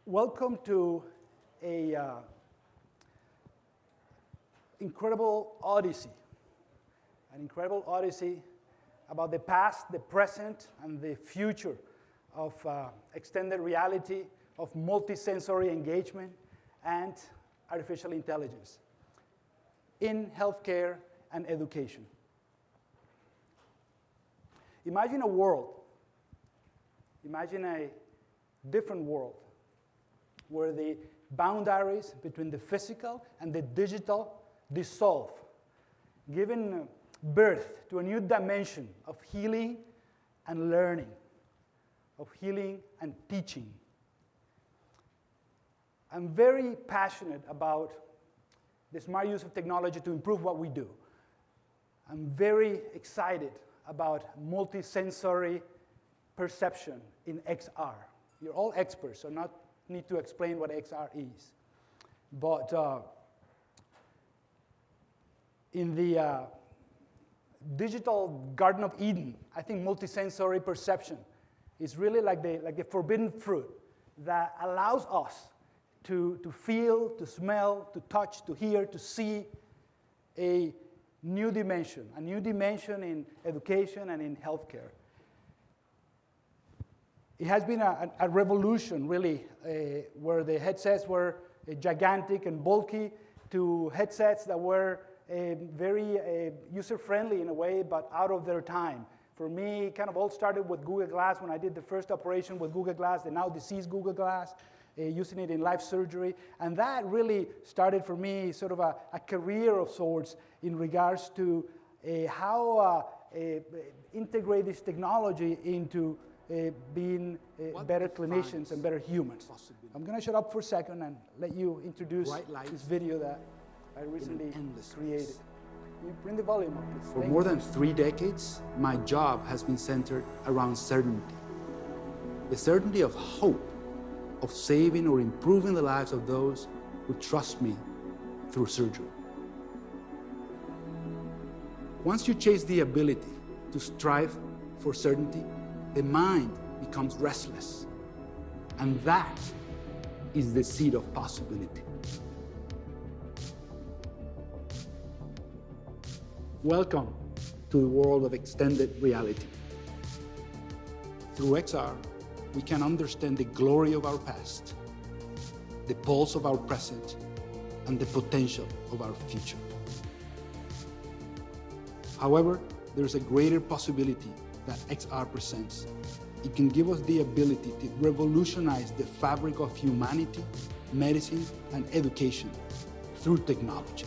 Welcome to a incredible odyssey, an incredible odyssey about the past, the present, and the future of extended reality, of multisensory engagement, and artificial intelligence in healthcare and education. Imagine a world, imagine a different world where the boundaries between the physical and the digital dissolve, giving birth to a new dimension of healing and learning, of healing and teaching. I'm very passionate about the smart use of technology to improve what we do. I'm very excited about multisensory perception in XR. You're all experts, so not need to explain what XR is. But in the digital Garden of Eden, I think multisensory perception is really like the forbidden fruit that allows us to feel, to smell, to touch, to hear, to see a new dimension in education and in healthcare. It has been a revolution, really, where the headsets were gigantic and bulky to headsets that were very user-friendly in a way, but out of their time. For me, it kind of all started with Google Glass when I did the first operation with Google Glass, the now deceased Google Glass, using it in live surgery. And that really started for me sort of a career of sorts in regards to how integrate this technology into being better clinicians and better humans. I'm going to shut up for a second and let you introduce this video that I recently created. Can you bring the volume up, please? For more than 3 decades, my job has been centered around certainty. The certainty of hope, of saving or improving the lives of those who trust me through surgery. Once you chase the ability to strive for certainty, the mind becomes restless. And that is the seed of possibility. Welcome to the world of extended reality. Through XR, we can understand the glory of our past, the pulse of our present, and the potential of our future. However, there's a greater possibility that XR presents. It can give us the ability to revolutionize the fabric of humanity, medicine, and education through technology.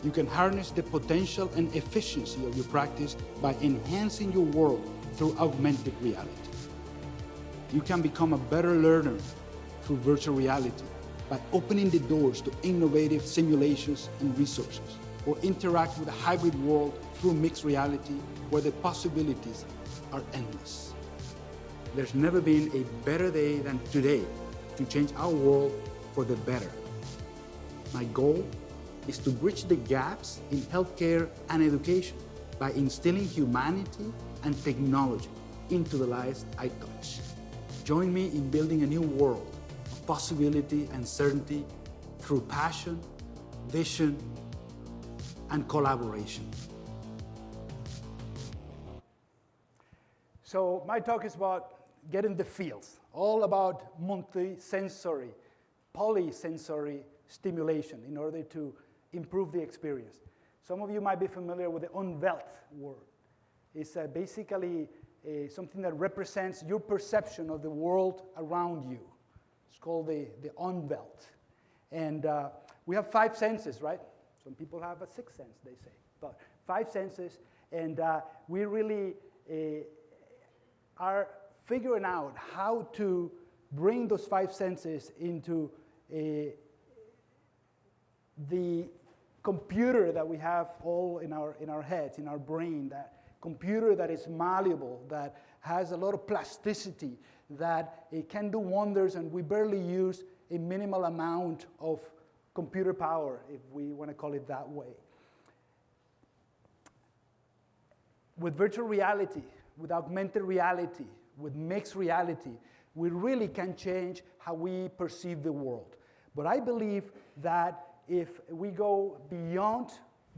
You can harness the potential and efficiency of your practice by enhancing your world through augmented reality. You can become a better learner through virtual reality by opening the doors to innovative simulations and resources, or interact with a hybrid world through mixed reality where the possibilities are endless. There's never been a better day than today to change our world for the better. My goal is to bridge the gaps in healthcare and education by instilling humanity and technology into the lives I touch. Join me in building a new world of possibility and certainty through passion, vision, and collaboration. So my talk is about getting the feels, all about multisensory, polysensory stimulation in order to improve the experience. Some of you might be familiar with the unwelt word. It's basically something that represents your perception of the world around you. It's called the unwelt. And we have 5 senses, right? Some people have a 6th sense, they say. But 5 senses, and we really are figuring out how to bring those 5 senses into the computer that we have all in our heads, in our brain, that computer that is malleable, that has a lot of plasticity, that it can do wonders, and we barely use a minimal amount of computer power, if we want to call it that way. With virtual reality, with augmented reality, with mixed reality, we really can change how we perceive the world. But I believe that if we go beyond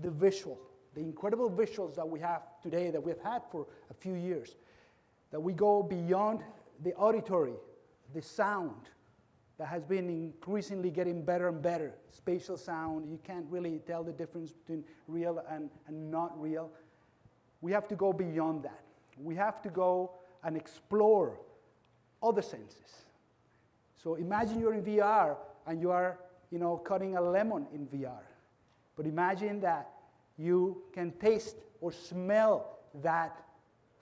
the visual, the incredible visuals that we have today, that we've had for a few years, that we go beyond the auditory, the sound, that has been increasingly getting better and better. Spatial sound, you can't really tell the difference between real and not real. We have to go beyond that. We have to go and explore other senses. So imagine you're in VR and you are, cutting a lemon in VR. But imagine that you can taste or smell that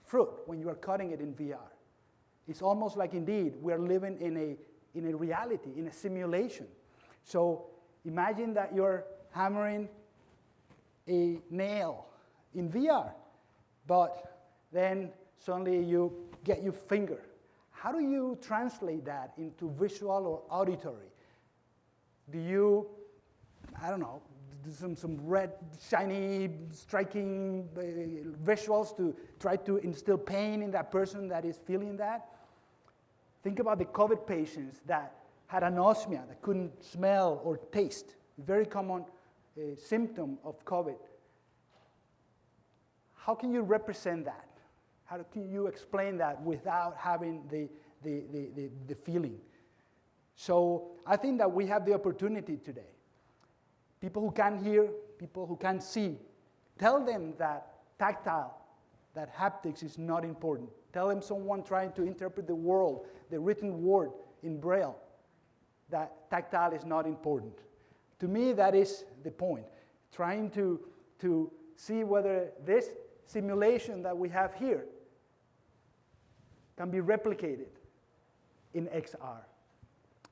fruit when you are cutting it in VR. It's almost like, indeed, we're living in a reality, in a simulation. So imagine that you're hammering a nail in VR, but then suddenly you get your finger. How do you translate that into visual or auditory? Do you, do some red, shiny, striking visuals to try to instill pain in that person that is feeling that? Think about the COVID patients that had anosmia, that couldn't smell or taste. Very common symptom of COVID. How can you represent that? How can you explain that without having the feeling? So I think that we have the opportunity today. People who can't hear, people who can't see, tell them that tactile, that haptics is not important. Tell them someone trying to interpret the world, the written word in Braille, that tactile is not important. To me, that is the point. Trying to see whether this simulation that we have here can be replicated in XR.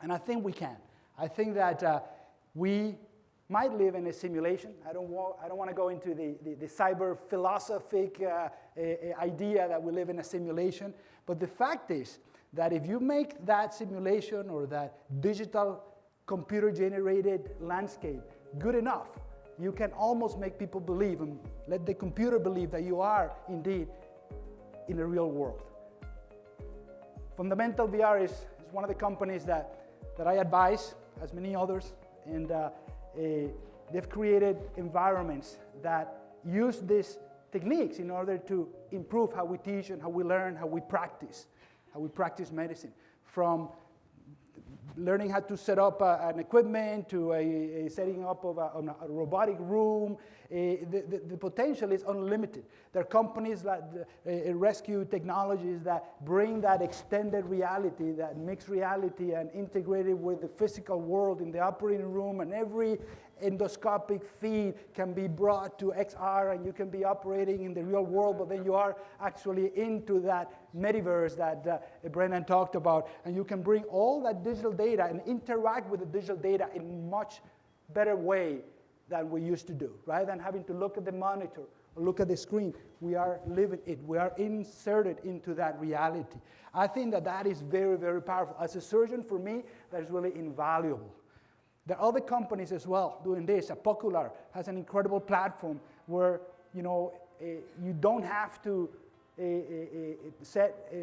And I think we can. I think that we might live in a simulation. I don't want to go into the cyber philosophic idea that we live in a simulation. But the fact is that if you make that simulation or that digital computer-generated landscape good enough, you can almost make people believe and let the computer believe that you are indeed in the real world. Fundamental VR is one of the companies that I advise, as many others, and they've created environments that use these techniques in order to improve how we teach and how we learn, how we practice medicine. From learning how to set up an equipment to a setting up of a robotic room, the potential is unlimited. There are companies like rescue technologies that bring that extended reality, that mixed reality, and integrate it with the physical world in the operating room, and every endoscopic feed can be brought to XR, and you can be operating in the real world, but then you are actually into that metaverse that Brennan talked about, and you can bring all that digital data and interact with the digital data in a much better way than we used to do. Rather than having to look at the monitor or look at the screen, we are living it. We are inserted into that reality. I think that is very, very powerful. As a surgeon, for me, that is really invaluable. There are other companies as well doing this. Apocular has an incredible platform where you don't have to set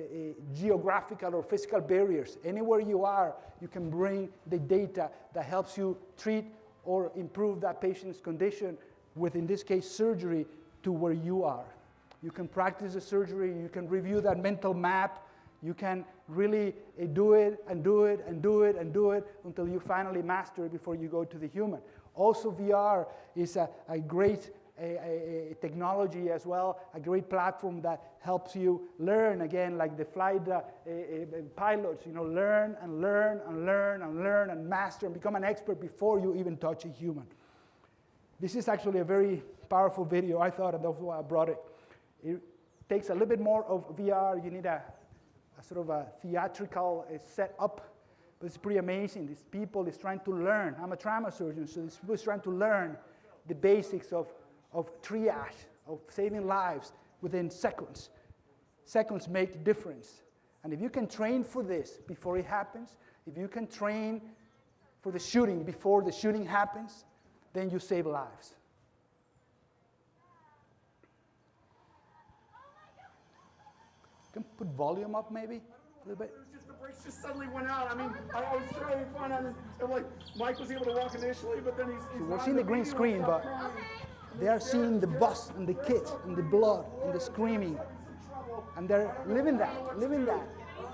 geographical or physical barriers. Anywhere you are, you can bring the data that helps you treat or improve that patient's condition with, in this case, surgery, to where you are. You can practice the surgery, you can review that mental map, you can really do it and do it and do it and do it until you finally master it before you go to the human. Also, VR is a great technology as well, a great platform that helps you learn, again, like the flight pilots, learn and learn and learn and learn and master and become an expert before you even touch a human. This is actually a very powerful video, I thought, and that's why I brought it. It takes a little bit more of VR. You need a sort of a theatrical setup, but it's pretty amazing. These people is trying to learn. I'm a trauma surgeon, so these people is trying to learn the basics of triage, of saving lives within seconds. Seconds make difference. And if you can train for this before it happens, if you can train for the shooting before the shooting happens, then you save lives. You can put volume up maybe? A little bit. It was just the brakes just suddenly went out. I mean, I was trying to find out, and like Mike was able to walk initially, but then he's We're seeing the green screen, but they are seeing the bus and the kids and the blood and the screaming, and they're living that,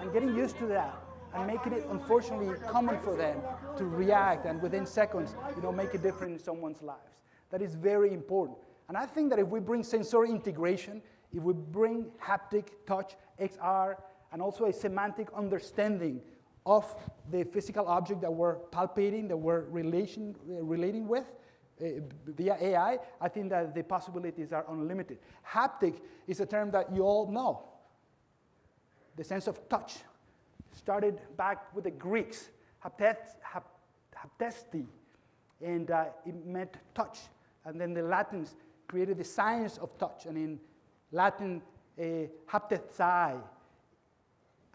and getting used to that, and making it unfortunately common for them to react and within seconds, make a difference in someone's lives. That is very important. And I think that if we bring sensory integration, if we bring haptic, touch, XR, and also a semantic understanding of the physical object that we're palpating, that we're relating with via AI, I think that the possibilities are unlimited. Haptic is a term that you all know. The sense of touch started back with the Greeks, haptesti, and it meant touch. And then the Latins created the science of touch, and in Latin, haptethai.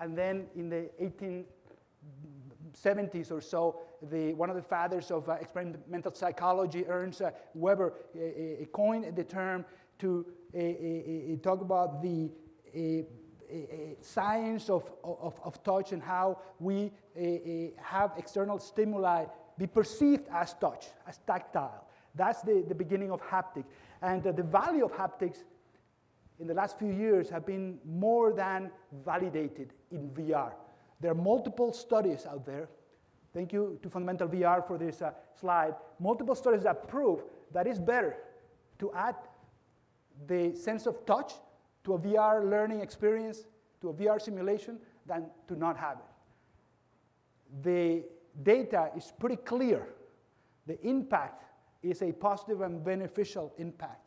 And then in the 1870s or so, one of the fathers of experimental psychology, Ernst Weber, coined the term to talk about the science of touch and how we have external stimuli be perceived as touch, as tactile. That's the beginning of haptic. And the value of haptics in the last few years have been more than validated in VR. There are multiple studies out there. Thank you to Fundamental VR for this slide. Multiple studies that prove that it's better to add the sense of touch to a VR learning experience, to a VR simulation, than to not have it. The data is pretty clear. The impact is a positive and beneficial impact.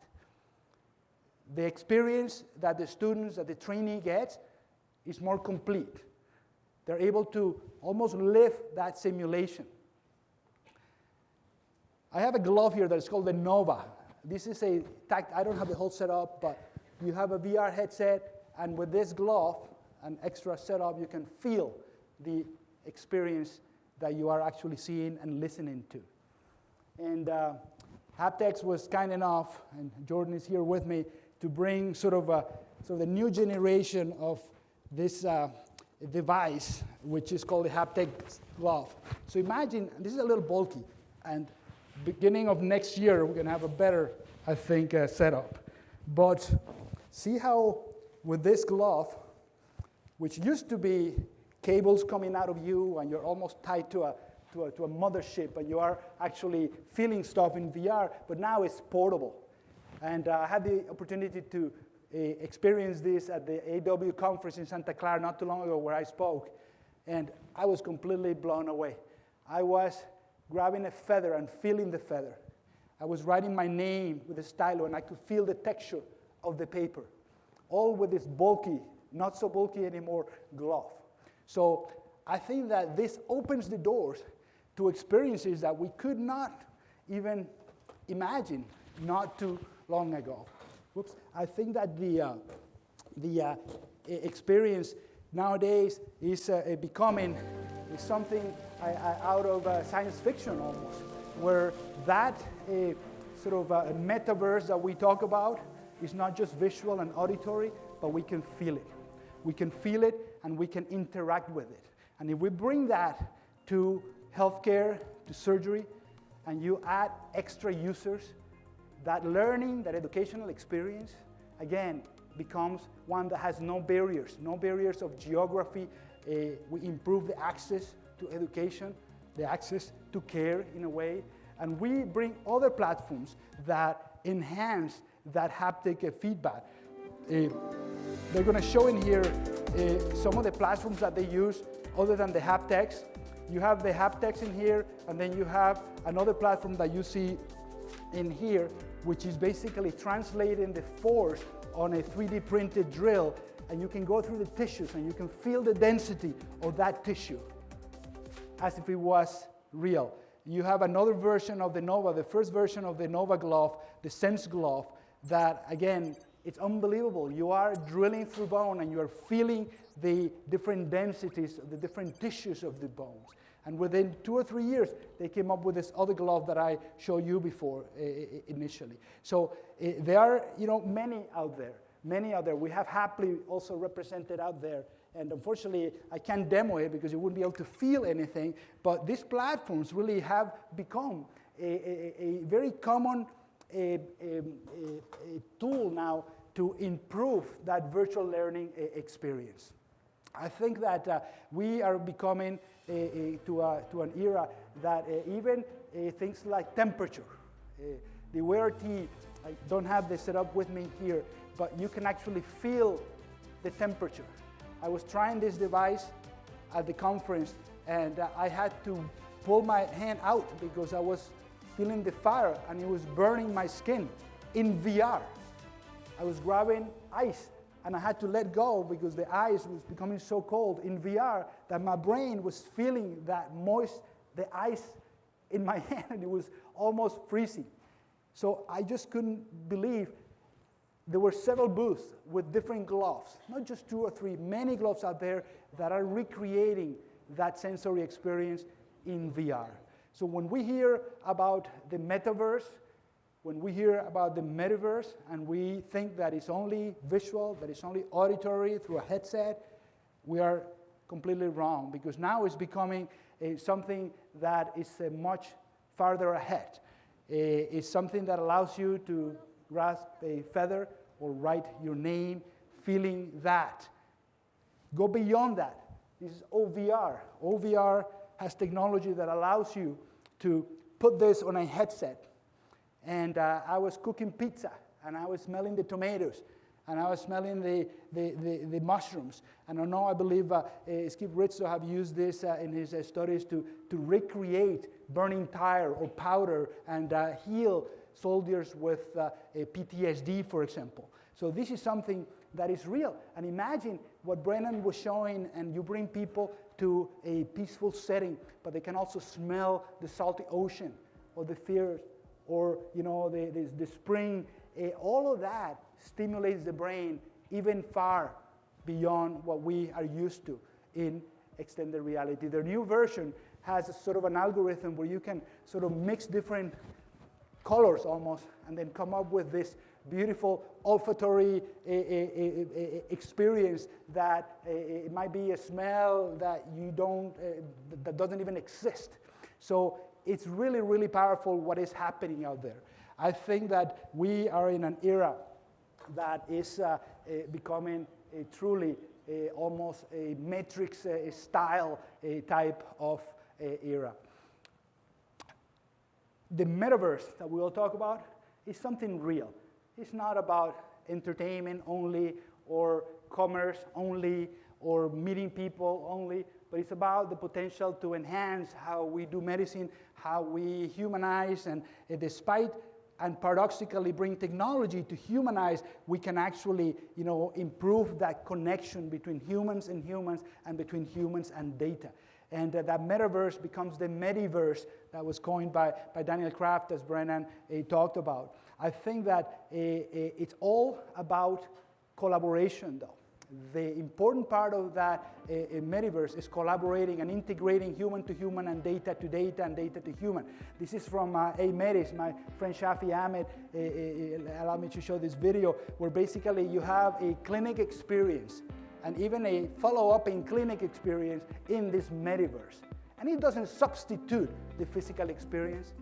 The experience that the students, that the trainee gets, is more complete. They're able to almost live that simulation. I have a glove here that is called the Nova. This is I don't have the whole setup, but you have a VR headset, and with this glove, an extra setup, you can feel the experience that you are actually seeing and listening to. And Haptex was kind enough, and Jordan is here with me, to bring sort of the new generation of this device, which is called the Haptex glove. So imagine, this is a little bulky, and beginning of next year, we're going to have a better, I think, setup. But see how with this glove, which used to be cables coming out of you, and you're almost tied to a mothership, and you are actually feeling stuff in VR, but now it's portable. And I had the opportunity to experience this at the AW conference in Santa Clara not too long ago where I spoke, and I was completely blown away. I was grabbing a feather and feeling the feather. I was writing my name with a stylo, and I could feel the texture of the paper, all with this bulky, not so bulky anymore, glove. So I think that this opens the doors to experiences that we could not even imagine not too long ago. Whoops. I think that the experience nowadays is becoming something out of science fiction almost, where that sort of metaverse that we talk about is not just visual and auditory, but we can feel it. We can feel it and we can interact with it. And if we bring that to healthcare, to surgery, and you add extra users, that learning, that educational experience, again, becomes one that has no barriers of geography. We improve the access to education, the access to care in a way, and we bring other platforms that enhance that haptic feedback. They're going to show in here some of the platforms that they use other than the haptics. You have the haptics in here, and then you have another platform that you see in here, which is basically translating the force on a 3D printed drill, and you can go through the tissues and you can feel the density of that tissue as if it was real. You have another version of the Nova, the first version of the Nova glove, the Sense glove, that again, it's unbelievable. You are drilling through bone and you are feeling the different densities, the different tissues of the bones. And within 2 or 3 years, they came up with this other glove that I showed you before initially. So there are, many out there. We have Happily also represented out there And unfortunately, I can't demo it because you wouldn't be able to feel anything. But these platforms really have become a very common a tool now to improve that virtual learning experience. I think that we are becoming to an era that even things like temperature, the WearT, I don't have this set up with me here, but you can actually feel the temperature. I was trying this device at the conference, and I had to pull my hand out because I was feeling the fire and it was burning my skin in VR. I was grabbing ice and I had to let go because the ice was becoming so cold in VR that my brain was feeling that the ice in my hand. It was almost freezing. So I just couldn't believe. There were several booths with different gloves, not just 2 or 3, many gloves out there that are recreating that sensory experience in VR. So when we hear about the metaverse, when we hear about the metaverse and we think that it's only visual, that it's only auditory through a headset, we are completely wrong, because now it's becoming something that is much farther ahead. It's something that allows you to grasp a feather or write your name, feeling that. Go beyond that. This is OVR. OVR has technology that allows you to put this on a headset. And I was cooking pizza, and I was smelling the tomatoes, and I was smelling the mushrooms. And I believe Skip Rizzo have used this in his studies to recreate burning tire or powder and heal soldiers with PTSD, for example. So this is something that is real. And imagine what Brennan was showing, and you bring people to a peaceful setting, but they can also smell the salty ocean or the fears or the spring. All of that stimulates the brain even far beyond what we are used to in extended reality. Their new version has a sort of an algorithm where you can sort of mix different colors almost and then come up with this beautiful olfactory experience that it might be a smell that that doesn't even exist. So it's really, really powerful what is happening out there. I think that we are in an era that is becoming truly almost a Matrix style type of era. The metaverse that we will talk about is something real. It's not about entertainment only or commerce only or meeting people only, but it's about the potential to enhance how we do medicine, how we humanize, and despite and paradoxically bring technology to humanize, we can actually, improve that connection between humans and between humans and data. And that metaverse becomes the mediverse that was coined by Daniel Kraft, as Brennan talked about. I think that it's all about collaboration, though. The important part of that metaverse is collaborating and integrating human to human and data to data and data to human. This is from A-Medis. My friend Shafi Ahmed allowed me to show this video where basically you have a clinic experience and even a follow-up in clinic experience in this metaverse. And it doesn't substitute the physical experience,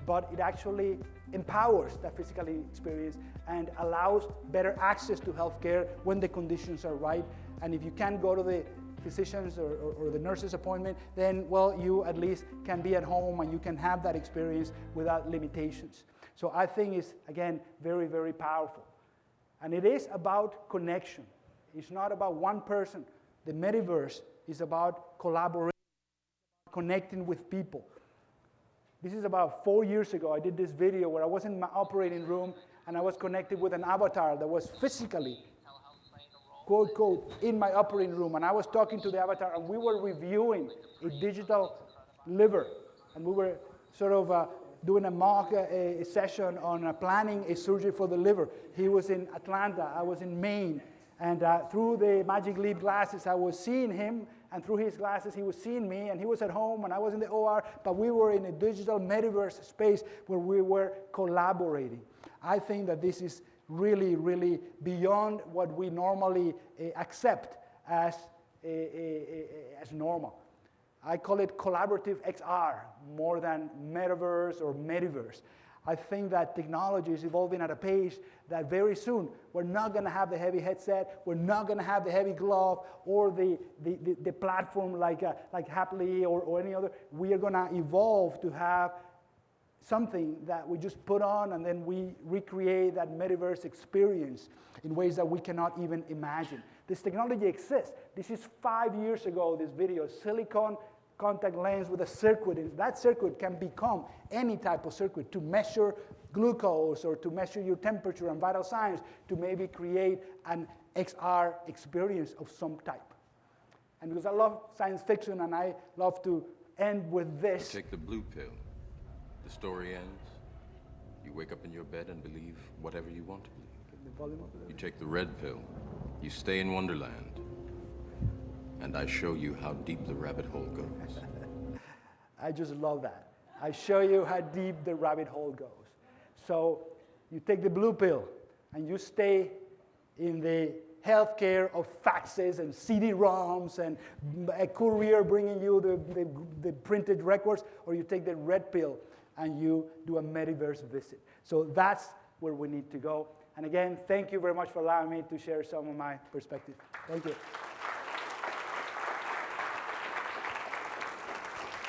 but it actually empowers that physical experience and allows better access to healthcare when the conditions are right. And if you can't go to the physician's or the nurse's appointment, then, well, you at least can be at home and you can have that experience without limitations. So I think it's, again, very, very powerful. And it is about connection. It's not about one person. The metaverse is about collaboration, connecting with people. This is about 4 years ago. I did this video where I was in my operating room and I was connected with an avatar that was physically, quote, quote, in my operating room. And I was talking to the avatar and we were reviewing a digital liver. And we were sort of doing a mock session on planning a surgery for the liver. He was in Atlanta, I was in Maine. And through the Magic Leap glasses, I was seeing him, and through his glasses, he was seeing me, and he was at home, and I was in the OR, but we were in a digital metaverse space where we were collaborating. I think that this is really, really beyond what we normally accept as as normal. I call it collaborative XR more than metaverse or mediverse. I think that technology is evolving at a pace that very soon we're not going to have the heavy headset, we're not going to have the heavy glove or the platform like Happily or any other. We are going to evolve to have something that we just put on and then we recreate that metaverse experience in ways that we cannot even imagine. This technology exists. This is 5 years ago, this video, silicone contact lens with a circuit. And that circuit can become any type of circuit to measure glucose or to measure your temperature and vital signs to maybe create an XR experience of some type. And because I love science fiction and I love to end with this. You take the blue pill. The story ends. You wake up in your bed and believe whatever you want to believe. You take the red pill. You stay in Wonderland. And I show you how deep the rabbit hole goes. I just love that. I show you how deep the rabbit hole goes. So you take the blue pill and you stay in the healthcare of faxes and CD-ROMs and a courier bringing you the printed records, or you take the red pill and you do a metaverse visit. So that's where we need to go. And again, thank you very much for allowing me to share some of my perspective. Thank you.